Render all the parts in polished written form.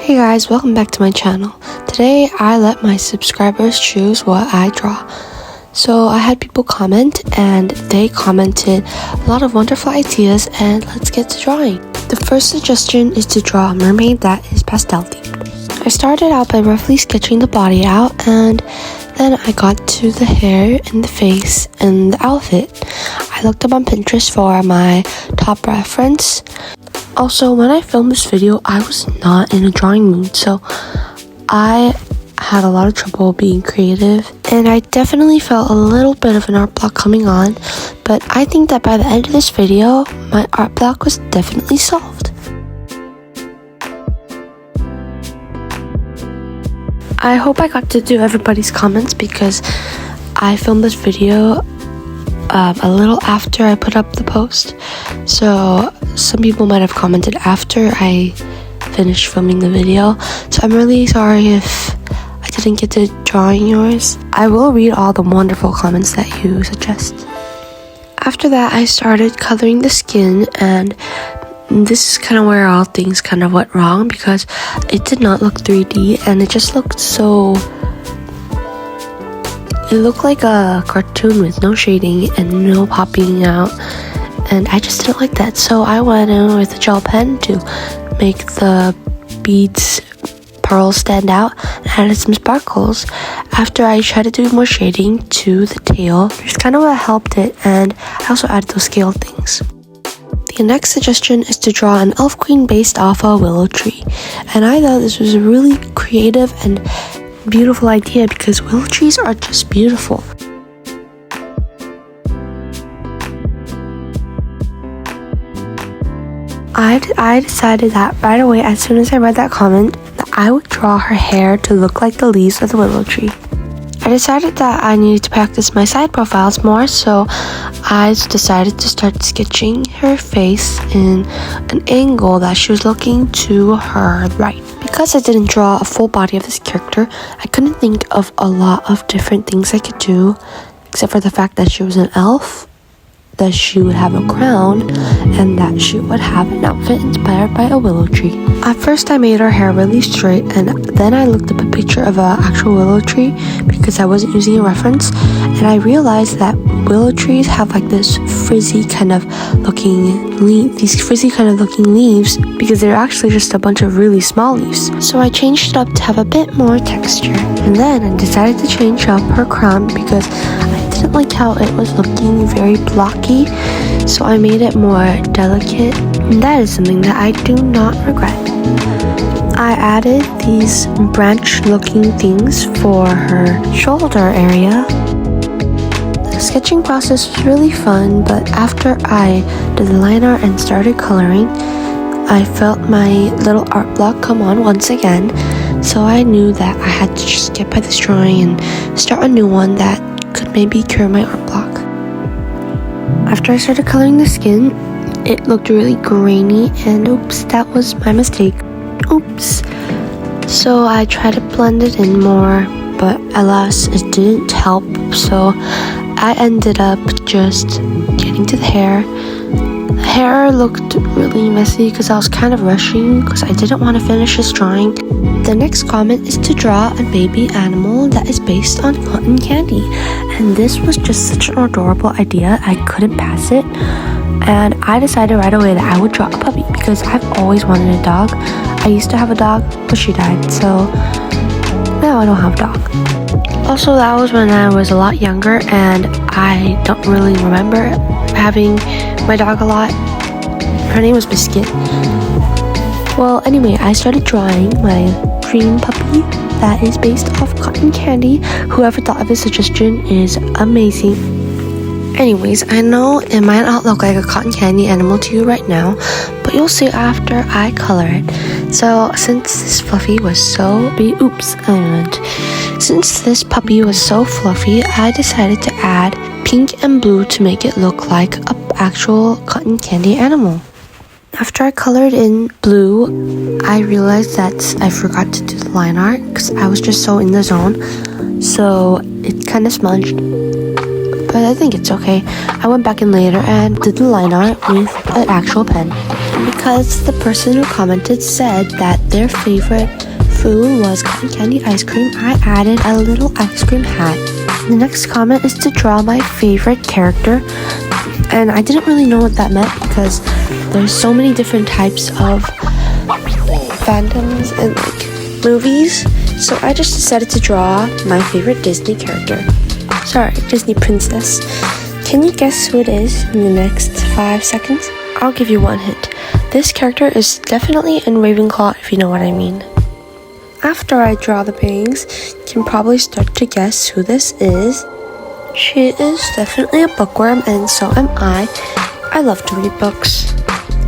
Hey guys, welcome back to my channel. Today I let my subscribers choose what I draw. So I had people comment and they commented a lot of wonderful ideas, and let's get to drawing. The first suggestion is to draw a mermaid that is pastel themed. I started out by roughly sketching the body out, and then I got to the hair and the face and the outfit. I looked up on Pinterest for my top reference. Also, when I filmed this video, I was not in a drawing mood, so I had a lot of trouble being creative, and I definitely felt a little bit of an art block coming on, but I think that by the end of this video, my art block was definitely solved. I hope I got to do everybody's comments because I filmed this video a little after I put up the post, so some people might have commented after I finished filming the video, so I'm really sorry if I didn't get to drawing yours. I will read all the wonderful comments that you suggest. After that, I started coloring the skin, and this is kind of where all things kind of went wrong because it did not look 3D and it just looked so... It looked like a cartoon with no shading and no popping out, and I just didn't like that, so I went in with a gel pen to make the beads pearls stand out and added some sparkles. After I tried to do more shading to the tail, which kind of what helped it, and I also added those scale things. The next suggestion is to draw an elf queen based off a willow tree, and I thought this was a really creative and beautiful idea because willow trees are just beautiful. I decided that right away, as soon as I read that comment, that I would draw her hair to look like the leaves of the willow tree. I decided that I needed to practice my side profiles more, so I decided to start sketching her face in an angle that she was looking to her right. Because I didn't draw a full body of this character, I couldn't think of a lot of different things I could do, except for the fact that she was an elf, that she would have a crown, and that she would have an outfit inspired by a willow tree. At first I made her hair really straight, and then I looked up a picture of an actual willow tree because I wasn't using a reference, and I realized that willow trees have like this frizzy kind of looking leaves because they're actually just a bunch of really small leaves. So I changed it up to have a bit more texture, and then I decided to change up her crown because I didn't like how it was looking very blocky, so I made it more delicate, and that is something that I do not regret. I added these branch looking things for her shoulder area. The sketching process was really fun, but after I did the line art and started coloring, I felt my little art block come on once again, so I knew that I had to just get by this drawing and start a new one that could maybe cure my art block. After I started coloring the skin, it looked really grainy, and oops, that was my mistake. Oops. So I tried to blend it in more, but alas, it didn't help, so I ended up just getting to the hair. The hair looked really messy because I was kind of rushing because I didn't want to finish this drawing. The next comment is to draw a baby animal that is based on cotton candy, and this was just such an adorable idea, I couldn't pass it, and I decided right away that I would draw a puppy because I've always wanted a dog. I used to have a dog, but she died, so now I don't have a dog. Also, that was when I was a lot younger, and I don't really remember having my dog a lot. Her name was Biscuit. Well, anyway, I started drawing my dream puppy that is based off cotton candy. Whoever thought of this suggestion is amazing. Anyways, I know it might not look like a cotton candy animal to you right now, but you'll see after I color it. So since this puppy was so fluffy, I decided to add pink and blue to make it look like an actual cotton candy animal. After I colored in blue, I realized that I forgot to do the line art because I was just so in the zone, so it kind of smudged, but I think it's okay. I went back in later and did the line art with an actual pen. because the person who commented said that their favorite food was cotton candy ice cream, I added a little ice cream hat. The next comment is to draw my favorite character, and I didn't really know what that meant because there's so many different types of fandoms and like movies, so I just decided to draw my favorite Disney character. Sorry, Disney princess. Can you guess who it is in the next 5 seconds? I'll give you one hint. This character is definitely in Ravenclaw, if you know what I mean. After I draw the bangs, you can probably start to guess who this is. She is definitely a bookworm, and so am I. I love to read books.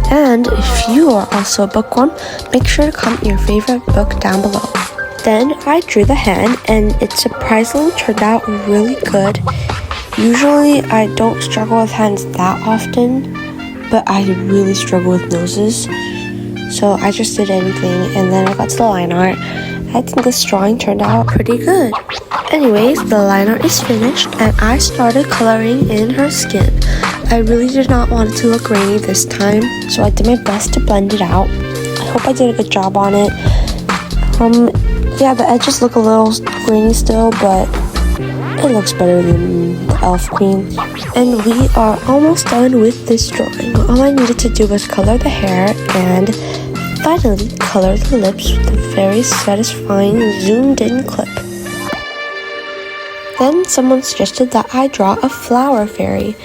And if you are also a bookworm, make sure to comment your favorite book down below. Then I drew the hand, and it surprisingly turned out really good. Usually I don't struggle with hands that often, but I really struggle with noses. So I just did anything, and then I got to the line art. I think this drawing turned out pretty good. Anyways, the line art is finished, and I started coloring in her skin. I really did not want it to look rainy this time, so I did my best to blend it out. I hope I did a good job on it. Yeah, the edges look a little grainy still, but it looks better than the elf queen. And we are almost done with this drawing. All I needed to do was color the hair and finally color the lips with a very satisfying zoomed in clip. Then someone suggested that I draw a flower fairy,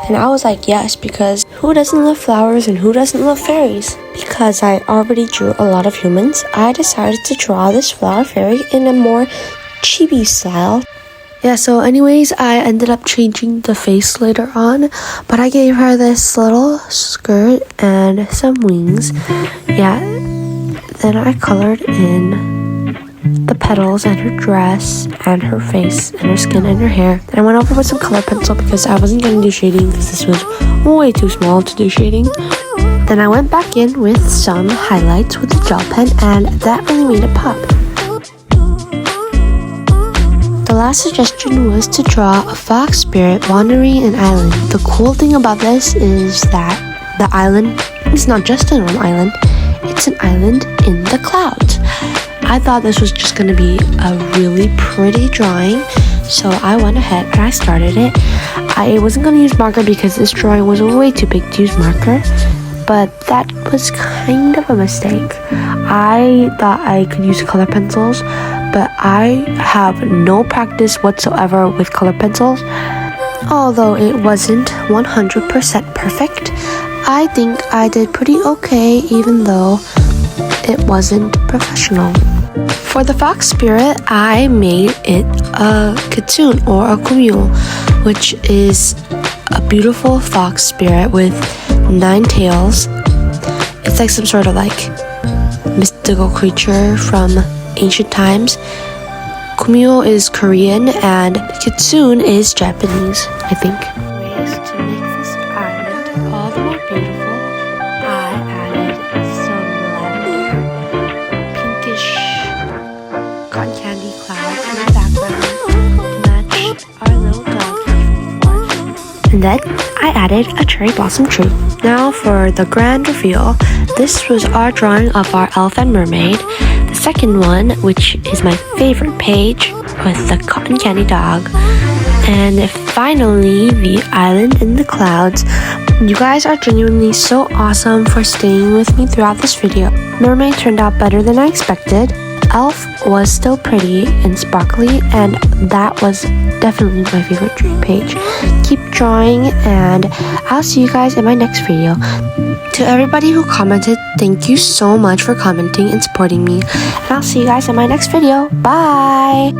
and I was like yes, because who doesn't love flowers and who doesn't love fairies? Because I already drew a lot of humans, I decided to draw this flower fairy in a more chibi style. Yeah, so anyways, I ended up changing the face later on, but I gave her this little skirt and some wings. Yeah, then I colored in the petals and her dress and her face and her skin and her hair. Then I went over with some color pencil because I wasn't going to do shading because this was way too small to do shading. Then I went back in with some highlights with a gel pen, and that really made it pop. The last suggestion was to draw a fox spirit wandering an island. The cool thing about this is that the island is not just an island, it's an island in the clouds. I thought this was just going to be a really pretty drawing, so I went ahead and I started it. I wasn't going to use marker because this drawing was way too big to use marker, but that was kind of a mistake. I thought I could use color pencils, but I have no practice whatsoever with color pencils. Although it wasn't 100% perfect, I think I did pretty okay even though it wasn't professional. For the fox spirit, I made it a kitsune or a kumyo, which is a beautiful fox spirit with 9 tails. It's like some sort of like mystical creature from ancient times. Kumyo is Korean and kitsune is Japanese, I think. Ways to make this island all the more beautiful, I added some lavender, pinkish cotton candy clouds in the background to match our little dog before. And then I added a cherry blossom tree. Now for the grand reveal. This was our drawing of our elf and mermaid. The second one, which is my favorite page, with the cotton candy dog. And finally, the island in the clouds. You guys are genuinely so awesome for staying with me throughout this video. Mermaid turned out better than I expected. Elf was still pretty and sparkly, and that was definitely my favorite page. Keep drawing, and I'll see you guys in my next video. To everybody who commented, thank you so much for commenting and supporting me, and I'll see you guys in my next video. Bye!